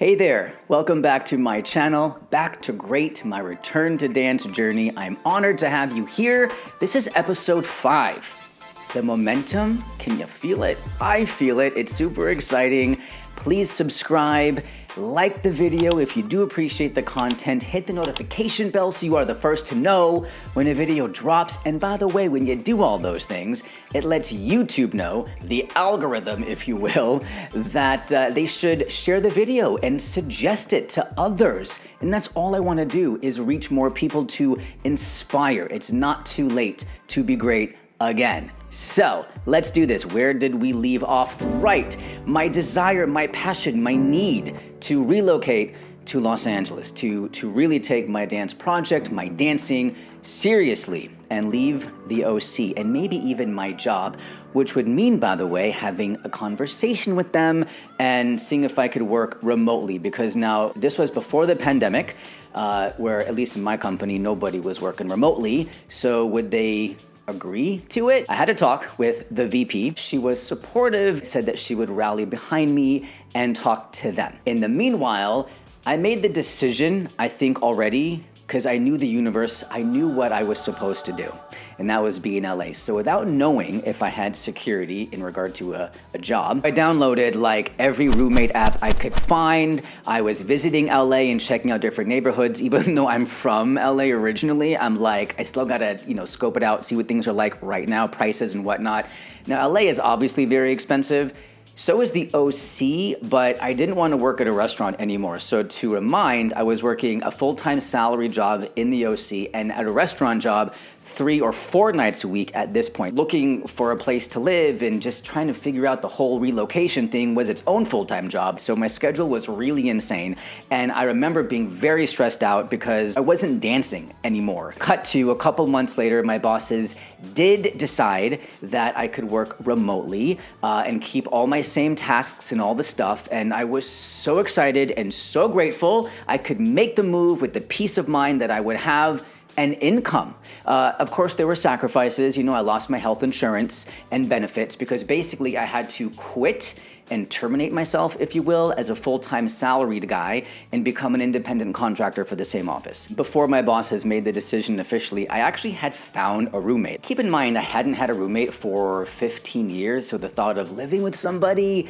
Hey there, welcome back to my channel, Back to Great, my return to dance journey. I'm honored to have you here. This is episode 5. The momentum, can you feel it? I feel it, it's super exciting. Please subscribe, like the video if you do appreciate the content, hit the notification bell so you are the first to know when a video drops. And by the way, when you do all those things, it lets YouTube know, the algorithm, if you will, that they should share the video and suggest it to others. And that's all I want to do is reach more people to inspire. It's not too late to be great again. So let's do this. Where did we leave off? Right. My desire, my passion, my need to relocate to Los Angeles, to really take my dance project, my dancing seriously and leave the OC and maybe even my job, which would mean, by the way, having a conversation with them and seeing if I could work remotely, because now this was before the pandemic, where at least in my company, nobody was working remotely. So would they agree to it? I had a talk with the VP. She was supportive, said that she would rally behind me and talk to them. In the meanwhile, I made the decision, I think already, because I knew the universe, I knew what I was supposed to do, and that was be in LA. So without knowing if I had security in regard to a job, I downloaded like every roommate app I could find. I was visiting LA and checking out different neighborhoods. Even though I'm from LA originally, I'm like, I still gotta, scope it out, see what things are like right now, prices and whatnot. Now LA is obviously very expensive. So is the OC, but I didn't want to work at a restaurant anymore. So to remind, I was working a full-time salary job in the OC and at a restaurant job 3 or 4 nights a week at this point. Looking for a place to live and just trying to figure out the whole relocation thing was its own full-time job. So my schedule was really insane. And I remember being very stressed out because I wasn't dancing anymore. Cut to a couple months later, my bosses did decide that I could work remotely and keep all my same tasks and all the stuff. And I was so excited and so grateful I could make the move with the peace of mind that I would have an income. Of course, there were sacrifices. I lost my health insurance and benefits because basically I had to quit and terminate myself, if you will, as a full-time salaried guy and become an independent contractor for the same office. Before my bosses made the decision officially, I actually had found a roommate. Keep in mind, I hadn't had a roommate for 15 years, so the thought of living with somebody,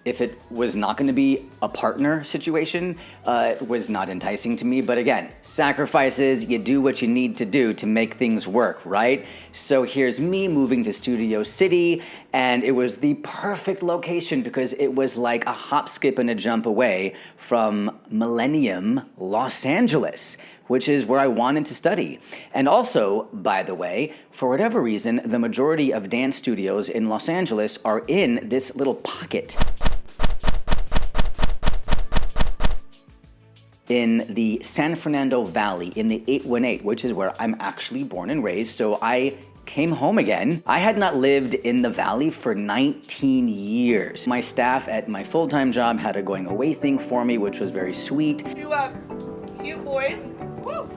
if it was not going to be a partner situation, was not enticing to me. But again, sacrifices, you do what you need to do to make things work, right? So here's me moving to Studio City, and it was the perfect location because it was like a hop, skip, and a jump away from Millennium, Los Angeles, which is where I wanted to study. And also, by the way, for whatever reason, the majority of dance studios in Los Angeles are in this little pocket in the San Fernando Valley, in the 818, which is where I'm actually born and raised. So I came home again. I had not lived in the Valley for 19 years. My staff at my full-time job had a going away thing for me, which was very sweet. To cute boys, woo,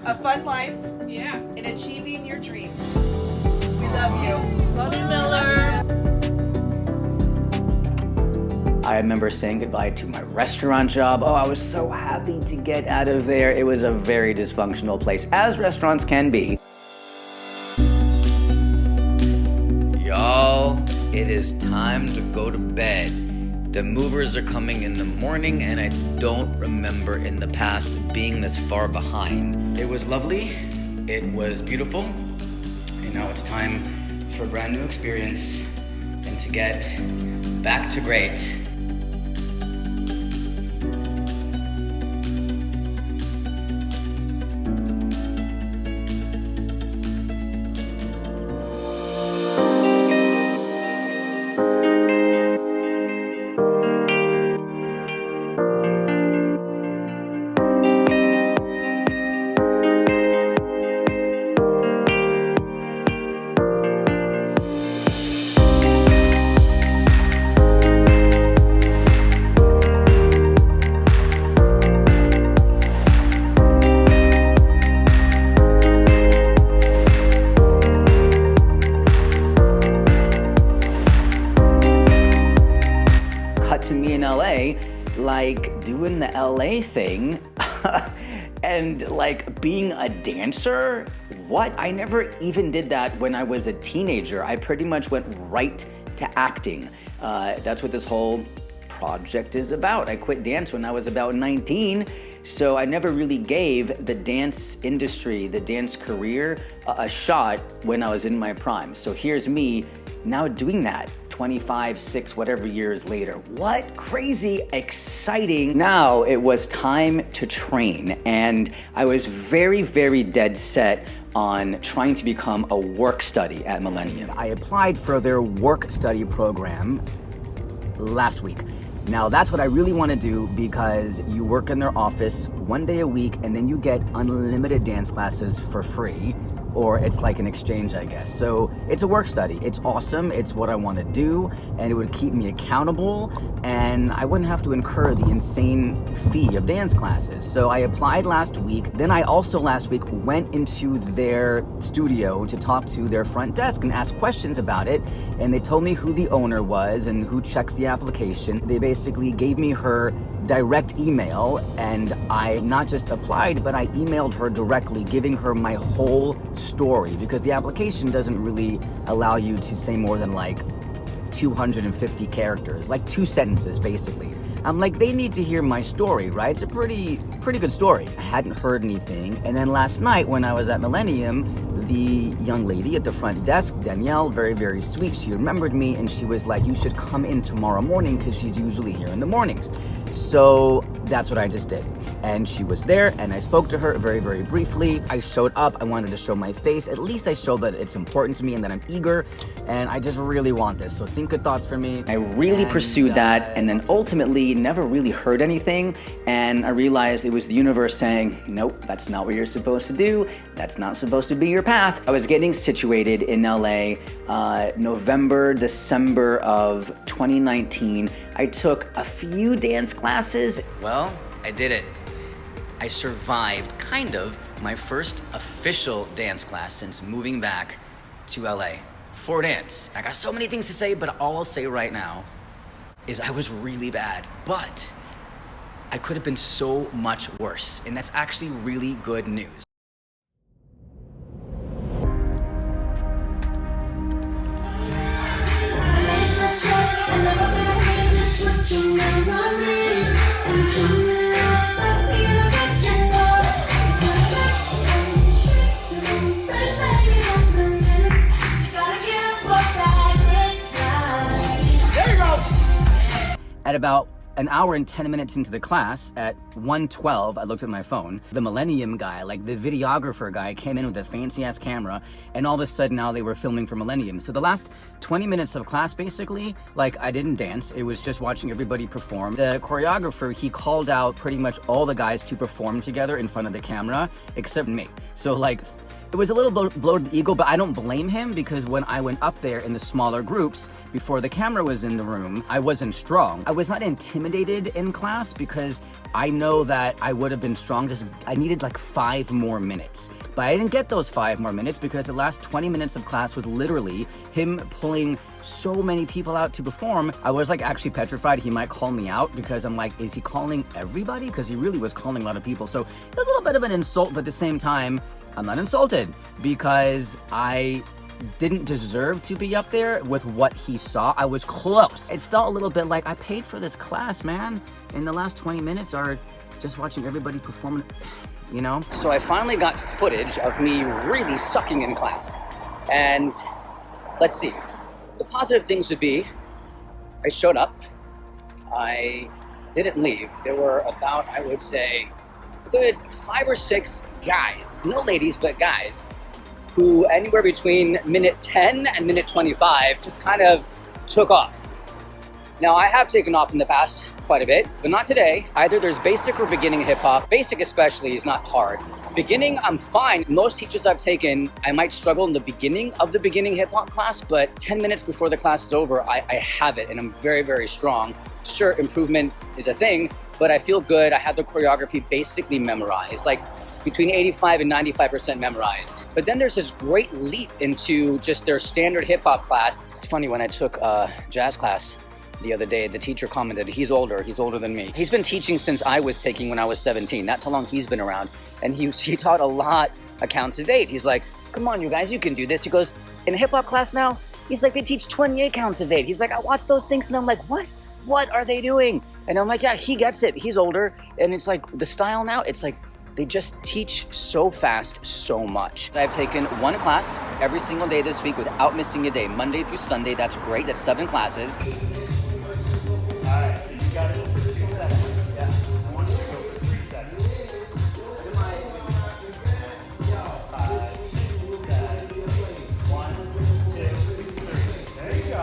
a fun life, Yeah. and achieving your dreams. We love you. Love you, Miller. I remember saying goodbye to my restaurant job. Oh, I was so happy to get out of there. It was a very dysfunctional place, as restaurants can be. Y'all, it is time to go to bed. The movers are coming in the morning, and I don't remember in the past being this far behind. It was lovely, it was beautiful, and now it's time for a brand new experience and to get back to great. doing the LA thing and like being a dancer. What? I never even did that when I was a teenager. I pretty much went right to acting. That's what this whole project is about. I quit dance when I was about 19, so I never really gave the dance industry, the dance career, a shot when I was in my prime. So here's me now doing that 25, 6, whatever years later. What crazy exciting. Now it was time to train, and I was very, very dead set on trying to become a work study at Millennium. I applied for their work study program last week. Now that's what I really want to do because you work in their office 1 day a week and then you get unlimited dance classes for free, or it's like an exchange, I guess. So it's a work study. It's awesome. It's what I want to do, and it would keep me accountable, and I wouldn't have to incur the insane fee of dance classes. So I applied last week. Then I also last week went into their studio to talk to their front desk and ask questions about it, and they told me who the owner was and who checks the application. They basically gave me her direct email, and I not just applied, but I emailed her directly, giving her my whole story, because the application doesn't really allow you to say more than like 250 characters, like 2 sentences basically. I'm like, they need to hear my story, right? It's a pretty good story. I hadn't heard anything, and then last night when I was at Millennium, the young lady at the front desk, Danielle, very, very sweet, she remembered me and she was like, you should come in tomorrow morning because she's usually here in the mornings. So that's what I just did. And she was there and I spoke to her very, very briefly. I showed up, I wanted to show my face. At least I showed that it's important to me and that I'm eager, and I just really want this. So think good thoughts for me. I really pursued that, and then ultimately never really heard anything. And I realized it was the universe saying, nope, that's not what you're supposed to do. That's not supposed to be your path. I was getting situated in LA, November, December of 2019. I took a few dance classes. Well, I did it. I survived, kind of, my first official dance class since moving back to LA for dance. I got so many things to say, but all I'll say right now is I was really bad, but I could have been so much worse, and that's actually really good news. At about an hour and 10 minutes into the class, at 1:12, I looked at my phone. The Millennium guy, like the videographer guy, came in with a fancy-ass camera, and all of a sudden now they were filming for Millennium. So the last 20 minutes of class, basically, like I didn't dance. It was just watching everybody perform. The choreographer, he called out pretty much all the guys to perform together in front of the camera, except me. So like, it was a little blow to the ego, but I don't blame him, because when I went up there in the smaller groups before the camera was in the room, I wasn't strong. I was not intimidated in class because I know that I would have been strong. Just I needed like 5 more minutes. But I didn't get those 5 more minutes because the last 20 minutes of class was literally him pulling so many people out to perform. I was like actually petrified he might call me out, because I'm like, is he calling everybody? Because he really was calling a lot of people. So it was a little bit of an insult, but at the same time, I'm not insulted, because I didn't deserve to be up there with what he saw. I was close. It felt a little bit like I paid for this class, man. And the last 20 minutes are just watching everybody perform, you know? So I finally got footage of me really sucking in class. And let's see. The positive things would be, I showed up. I didn't leave. There were about, I would say, a good 5 or 6 guys, no ladies, but guys, who anywhere between minute 10 and minute 25 just kind of took off. Now, I have taken off in the past quite a bit, but not today. Either there's basic or beginning hip hop. Basic especially is not hard. Beginning, I'm fine. Most teachers I've taken, I might struggle in the beginning of the beginning hip hop class, but 10 minutes before the class is over, I have it, and I'm very, very strong. Sure, improvement is a thing, but I feel good. I have the choreography basically memorized, like between 85 and 95% memorized. But then there's this great leap into just their standard hip hop class. It's funny, when I took jazz class the other day, the teacher commented, he's older than me. He's been teaching since I was taking when I was 17. That's how long he's been around. And he taught a lot of counts of 8. He's like, come on, you guys, you can do this. He goes, in a hip hop class now, he's like, they teach 28 counts of 8. He's like, I watch those things and I'm like, what are they doing? And I'm like, yeah, he gets it. He's older. And it's like the style now, it's like, they just teach so fast, so much. I've taken one class every single day this week without missing a day, Monday through Sunday. That's great. That's 7 classes. All right, so you got it. 2 seconds. Yeah. I want you to go for 3 seconds. 5, 6, 7, 1, 2, 3. There you go.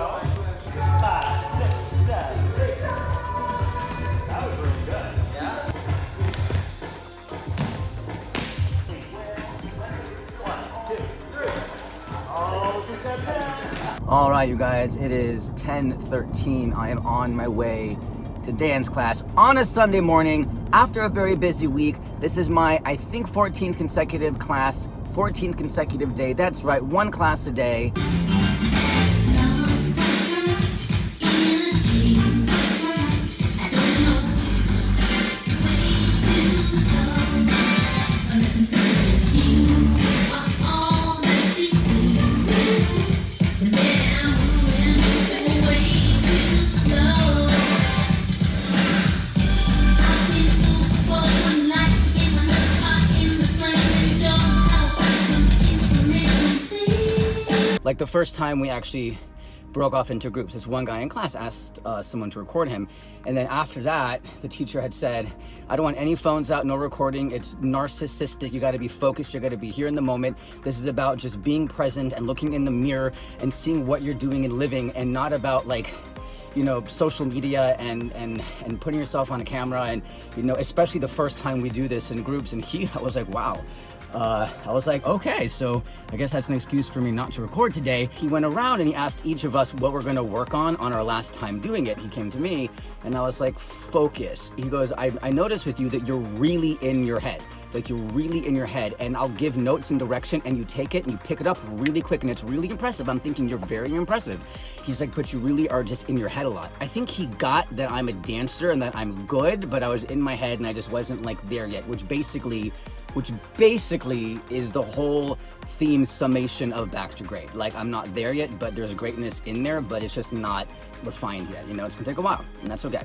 5, 6, 7. That was really good. Yeah. All right, you guys, it is 10:13. I am on my way to dance class on a Sunday morning after a very busy week. This is my, I think, 14th consecutive class, 14th consecutive day. That's right, 1 class a day. Like the first time we actually broke off into groups, this one guy in class asked someone to record him. And then after that, the teacher had said, I don't want any phones out, no recording. It's narcissistic. You gotta be focused. You gotta be here in the moment. This is about just being present and looking in the mirror and seeing what you're doing and living, and not about like, you know, social media and putting yourself on a camera. And, you know, especially the first time we do this in groups. And I was like, wow. I was like, okay, so I guess that's an excuse for me not to record today. He went around and he asked each of us what we're gonna work on our last time doing it. He came to me and I was like, focus. He goes, I noticed with you that you're really in your head. Like you're really in your head, and I'll give notes and direction and you take it and you pick it up really quick and it's really impressive. I'm thinking you're very impressive. He's like, but you really are just in your head a lot. I think he got that I'm a dancer and that I'm good, but I was in my head and I just wasn't like there yet, which basically is the whole theme summation of Back to Great. Like I'm not there yet, but there's greatness in there, but it's just not refined yet. You know, it's gonna take a while, and that's okay.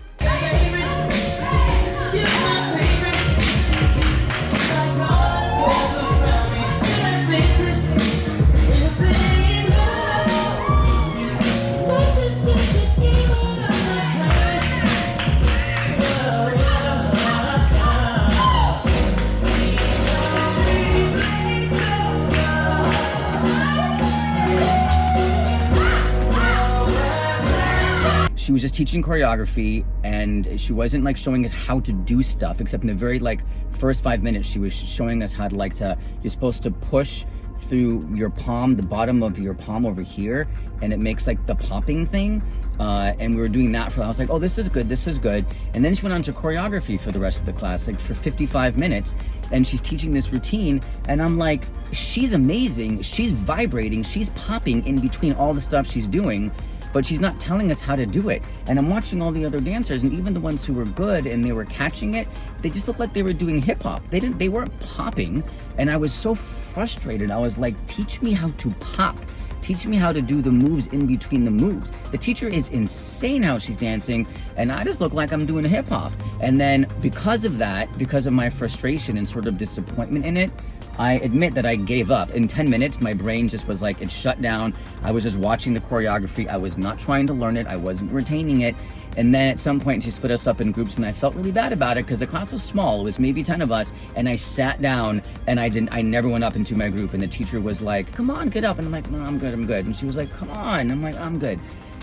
She was just teaching choreography, and she wasn't like showing us how to do stuff, except in the very like first 5 minutes she was showing us how to you're supposed to push through your palm, the bottom of your palm over here, and it makes like the popping thing. And we were doing that I was like, oh, this is good. And then she went on to choreography for the rest of the class, like for 55 minutes. And she's teaching this routine. And I'm like, she's amazing. She's vibrating. She's popping in between all the stuff she's doing, but she's not telling us how to do it. And I'm watching all the other dancers, and even the ones who were good and they were catching it, they just looked like they were doing hip hop. They weren't popping. And I was so frustrated. I was like, teach me how to pop. Teach me how to do the moves in between the moves. The teacher is insane how she's dancing, and I just look like I'm doing hip hop. And then because of that, because of my frustration and sort of disappointment in it, I admit that I gave up. In 10 minutes, my brain just was like, it shut down. I was just watching the choreography. I was not trying to learn it. I wasn't retaining it. And then at some point she split us up in groups, and I felt really bad about it because the class was small. It was maybe 10 of us, and I sat down and I never went up into my group, and the teacher was like, come on, get up. And I'm like, no, I'm good. And she was like, come on. I'm like, I'm good.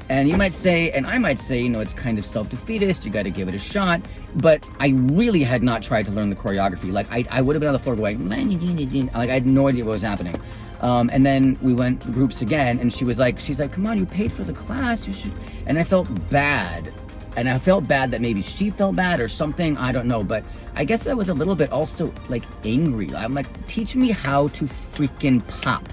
And you might say, and I might say, you know, it's kind of self-defeatist, you got to give it a shot. But I really had not tried to learn the choreography. Like I would have been on the floor going, like I had no idea what was happening. And then we went groups again, and she's like, come on, you paid for the class, you should. And I felt bad. And I felt bad that maybe she felt bad or something, I don't know. But I guess I was a little bit also like angry. I'm like, teach me how to freaking pop.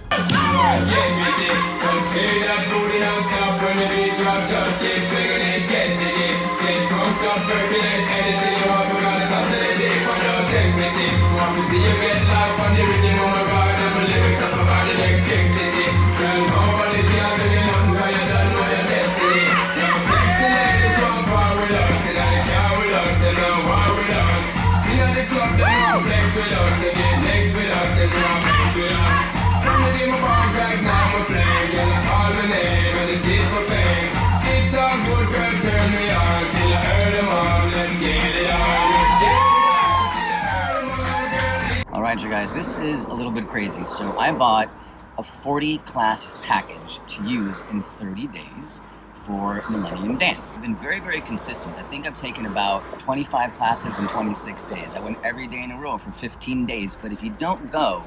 electricity. Want to see you get life on the rhythm of my God. And my lyrics up about electricity. Girl, nobody can do you nothing, 'cause you don't know your destiny. Now sexy ladies want power with us, and they care with us, they don't war with us. You know the club, they want flex with us, they get next with us, they want flex with us. From the day my bond right now, my flame, girl, I call my name, and it is for fame. It's all good, girl, turn me on, till I heard them all, let's get it on, let's get it on, till I heard them all, girl. All right, you guys, this is a little bit crazy. So I bought a 40 class package to use in 30 days for Millennium Dance. I've been very, very consistent. I think I've taken about 25 classes in 26 days. I went every day in a row for 15 days, but if you don't go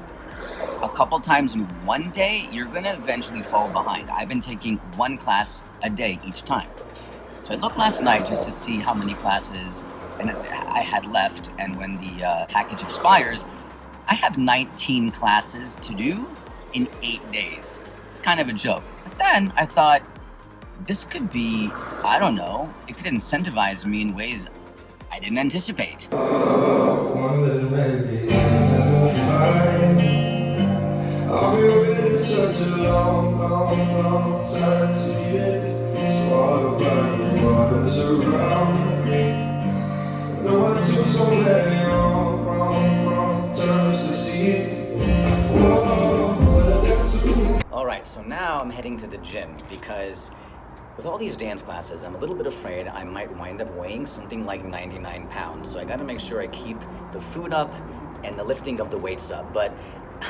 a couple times in one day, you're gonna eventually fall behind. I've been taking one class a day each time. So I looked last night just to see how many classes I had left, and when the package expires, I have 19 classes to do in 8 days. It's kind of a joke. But then I thought, this could be, I don't know, it could incentivize me in ways I didn't anticipate. One little baby, another fight. I'll be waiting such a long, long, long time to get swallowed by the waters around me. No, I took so many wrong, wrong, wrong turns to see. Whoa, but that's the All right, so now I'm heading to the gym because with all these dance classes, I'm a little bit afraid I might wind up weighing something like 99 pounds. So I gotta make sure I keep the food up and the lifting of the weights up. But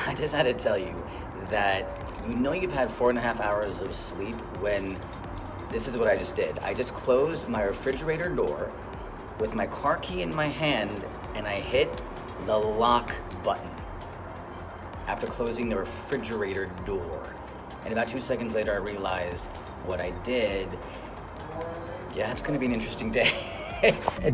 I just had to tell you that you know you've had 4.5 hours of sleep when this is what I just did. I just closed my refrigerator door with my car key in my hand and I hit the lock button after closing the refrigerator door. And about 2 seconds later, I realized what I did. Yeah, it's gonna be an interesting day.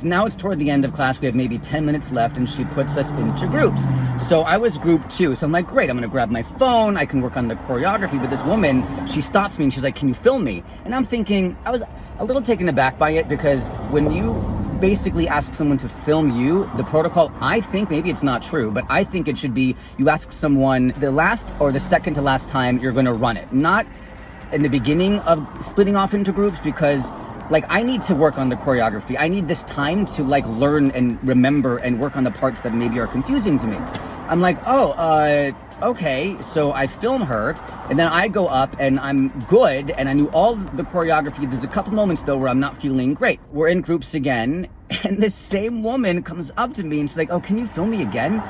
Now it's toward the end of class. We have maybe 10 minutes left and she puts us into groups. So I was group 2. So I'm like, great, I'm gonna grab my phone. I can work on the choreography. But this woman, she stops me and she's like, can you film me? And I'm thinking, I was a little taken aback by it because when you basically ask someone to film you, the protocol, I think, maybe it's not true, but I think it should be you ask someone the last or the second to last time you're gonna run it. Not in the beginning of splitting off into groups, because like I need to work on the choreography. I need this time to like learn and remember and work on the parts that maybe are confusing to me. I'm like, okay. So I film her and then I go up and I'm good and I knew all the choreography. There's a couple moments though where I'm not feeling great. We're in groups again and this same woman comes up to me and she's like, oh, can you film me again?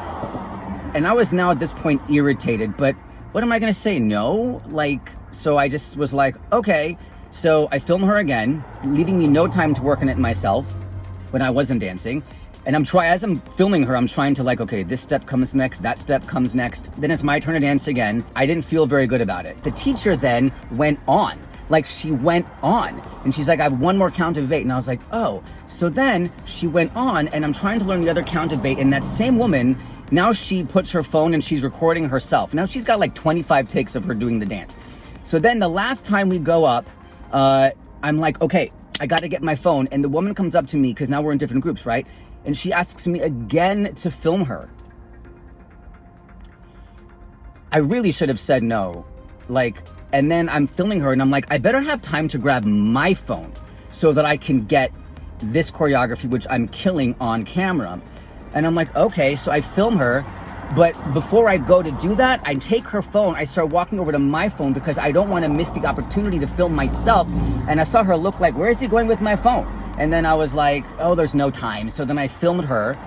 And I was now at this point irritated, but what am I gonna say? No? Like, so I just was like, okay. So I film her again, leaving me no time to work on it myself when I wasn't dancing. And as I'm filming her, I'm trying to like, okay, this step comes next, that step comes next. Then it's my turn to dance again. I didn't feel very good about it. The teacher then went on. Like she went on and she's like, I have one more count of 8. And I was like, oh. So then she went on and I'm trying to learn the other count of 8. And that same woman, now she puts her phone and she's recording herself. Now she's got like 25 takes of her doing the dance. So then the last time we go up, I'm like, okay, I got to get my phone. And the woman comes up to me because now we're in different groups, right? And she asks me again to film her. I really should have said no. Like, and then I'm filming her and I'm like, I better have time to grab my phone so that I can get this choreography, which I'm killing on camera. And I'm like, okay, so I film her. But before I go to do that, I take her phone, I start walking over to my phone because I don't want to miss the opportunity to film myself. And I saw her look like, where is he going with my phone? And then I was like, oh, there's no time. So then I filmed her.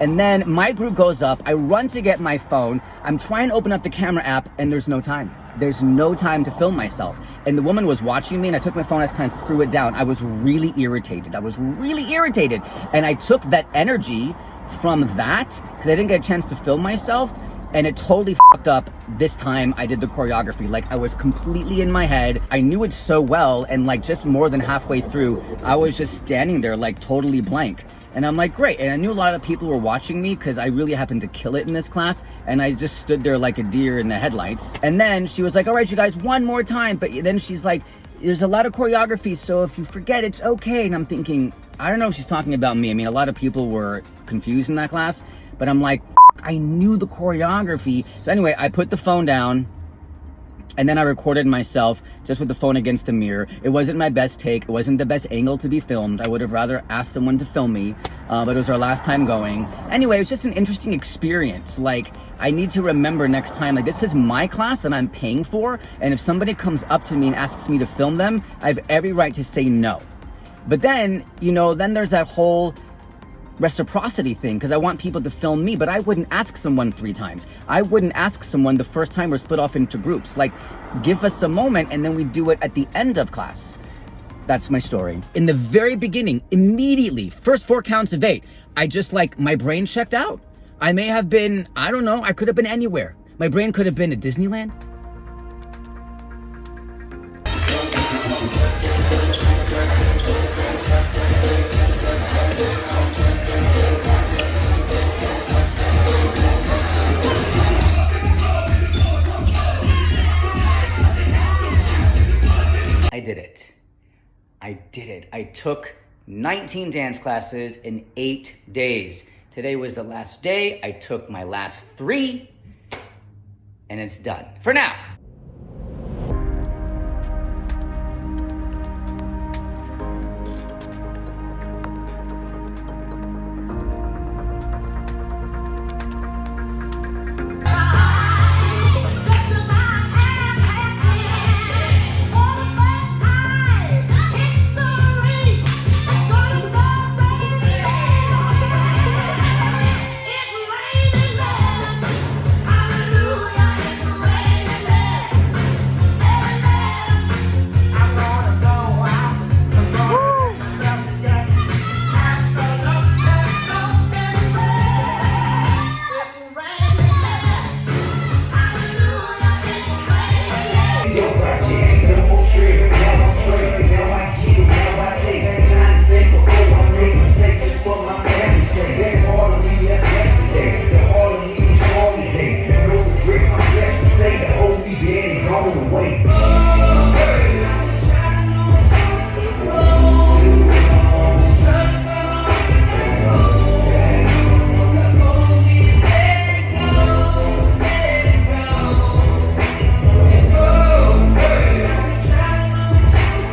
And then my group goes up, I run to get my phone, I'm trying to open up the camera app and there's no time. There's no time to film myself. And the woman was watching me and I took my phone, I just kind of threw it down. I was really irritated. And I took that energy from that because I didn't get a chance to film myself and it totally fucked up this time I did the choreography. Like I was completely in my head. I knew it so well and like just more than halfway through, I was just standing there like totally blank. And I'm like, great. And I knew a lot of people were watching me because I really happened to kill it in this class. And I just stood there like a deer in the headlights. And then she was like, all right, you guys, one more time. But then she's like, there's a lot of choreography, so if you forget, it's okay. And I'm thinking, I don't know if she's talking about me. I mean, a lot of people were confused in that class, but I'm like, I knew the choreography. So anyway, I put the phone down, and then I recorded myself just with the phone against the mirror. It wasn't my best take. It wasn't the best angle to be filmed. I would have rather asked someone to film me, but it was our last time going. Anyway, it was just an interesting experience. Like, I need to remember next time, like, this is my class that I'm paying for, and if somebody comes up to me and asks me to film them, I have every right to say no. But then, you know, then there's that whole reciprocity thing, because I want people to film me, but I wouldn't ask someone 3 times. I wouldn't ask someone the first time we're split off into groups. Like, give us a moment and then we do it at the end of class. That's my story. In the very beginning, immediately, first 4 counts of 8, I just like, my brain checked out. I may have been, I don't know, I could have been anywhere. My brain could have been at Disneyland. I did it. I did it. I took 19 dance classes in 8 days. Today was the last day. I took my last 3, and it's done. For now.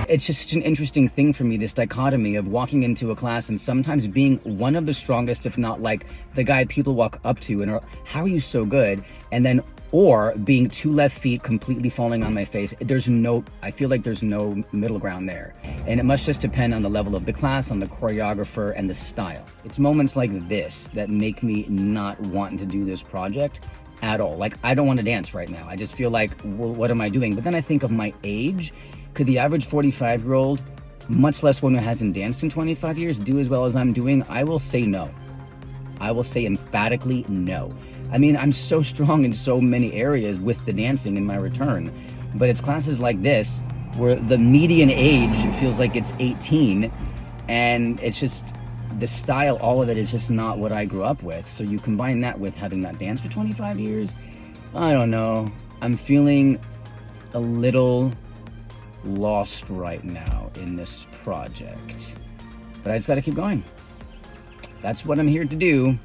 It's just such an interesting thing for me, this dichotomy of walking into a class and sometimes being one of the strongest, if not like the guy people walk up to and are, how are you so good? And then, or being 2 left feet completely falling on my face. I feel like there's no middle ground there. And it must just depend on the level of the class, on the choreographer, and the style. It's moments like this that make me not want to do this project at all. Like, I don't want to dance right now. I just feel like, well, what am I doing? But then I think of my age. Could the average 45-year-old, much less one who hasn't danced in 25 years, do as well as I'm doing? I will say no. I will say emphatically no. I mean, I'm so strong in so many areas with the dancing in my return, but it's classes like this where the median age feels like it's 18, and it's just, the style, all of it is just not what I grew up with. So you combine that with having not danced for 25 years, I don't know. I'm feeling a little lost right now in this project, but I just gotta keep going. That's what I'm here to do.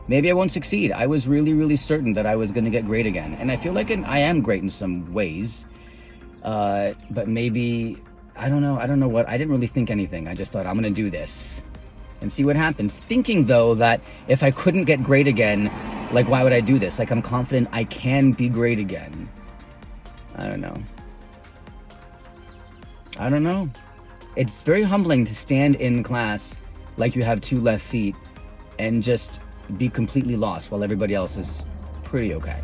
Maybe I won't succeed. I was really certain that I was gonna get great again, and I feel like I am great in some ways, but maybe, I don't know what. I didn't really think anything. I just thought, I'm gonna do this and see what happens, thinking though that if I couldn't get great again, like, why would I do this? Like, I'm confident I can be great again. I don't know. It's very humbling to stand in class like you have 2 left feet and just be completely lost while everybody else is pretty okay.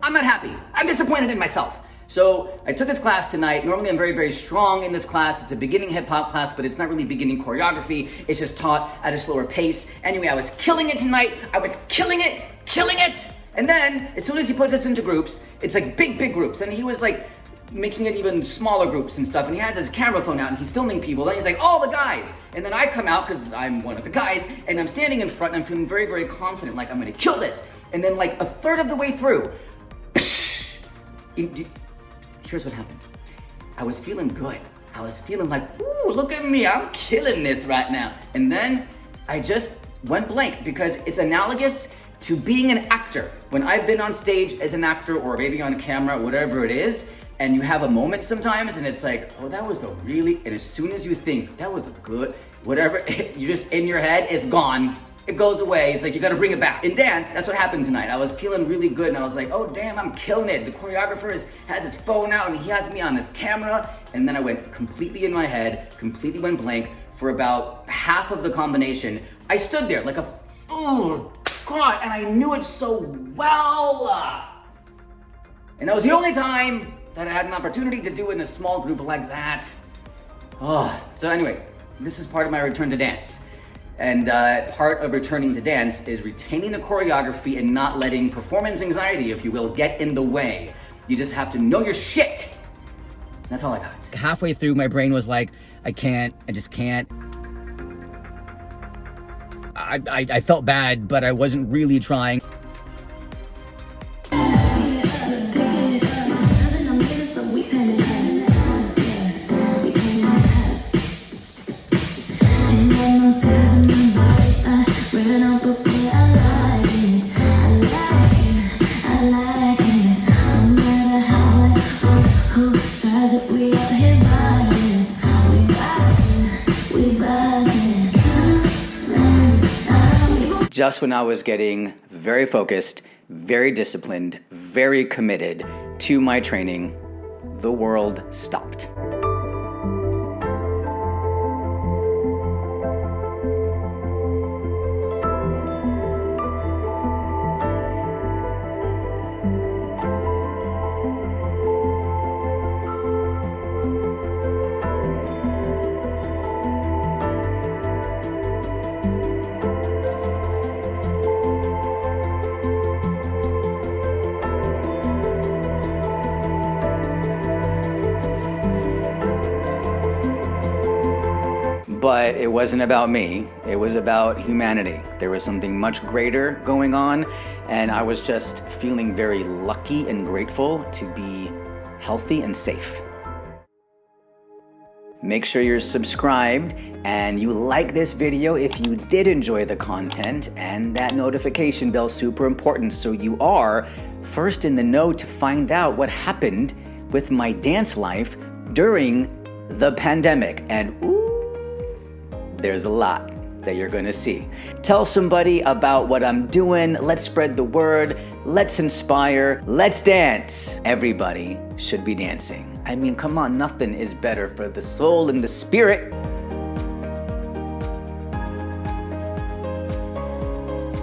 I'm not happy. I'm disappointed in myself. So I took this class tonight. Normally I'm very strong in this class. It's a beginning hip hop class, but it's not really beginning choreography. It's just taught at a slower pace. Anyway, I was killing it tonight. I was killing it. And then as soon as he puts us into groups, it's like big groups. And he was like making it even smaller groups and stuff, and he has his camera phone out and he's filming people. Then he's like, all the guys. And then I come out, because I'm one of the guys, and I'm standing in front and I'm feeling very, very confident, like I'm gonna kill this. And then like a third of the way through, here's what happened. I was feeling good. I was feeling like, ooh, look at me, I'm killing this right now. And then I just went blank, because it's analogous to being an actor. When I've been on stage as an actor, or maybe on camera, whatever it is, and you have a moment sometimes and it's like, oh, that was and as soon as you think that was a good, whatever, you just, in your head, it's gone. It goes away. It's like, you gotta bring it back. In dance, that's what happened tonight. I was feeling really good and I was like, oh damn, I'm killing it. The choreographer has his phone out and he has me on his camera. And then I went completely in my head, completely went blank for about half of the combination. I stood there like a fool, God, and I knew it so well. And that was the only time that I had an opportunity to do it in a small group like that. Oh, so anyway, this is part of my return to dance. And part of returning to dance is retaining the choreography and not letting performance anxiety, if you will, get in the way. You just have to know your shit. That's all I got. Halfway through, my brain was like, I just can't. I felt bad, but I wasn't really trying. Just when I was getting very focused, very disciplined, very committed to my training, the world stopped. But it wasn't about me, it was about humanity. There was something much greater going on, and I was just feeling very lucky and grateful to be healthy and safe. Make sure you're subscribed and you like this video if you did enjoy the content, and that notification bell is super important so you are first in the know to find out what happened with my dance life during the pandemic. And there's a lot that you're gonna see. Tell somebody about what I'm doing. Let's spread the word. Let's inspire. Let's dance. Everybody should be dancing. I mean, come on, nothing is better for the soul and the spirit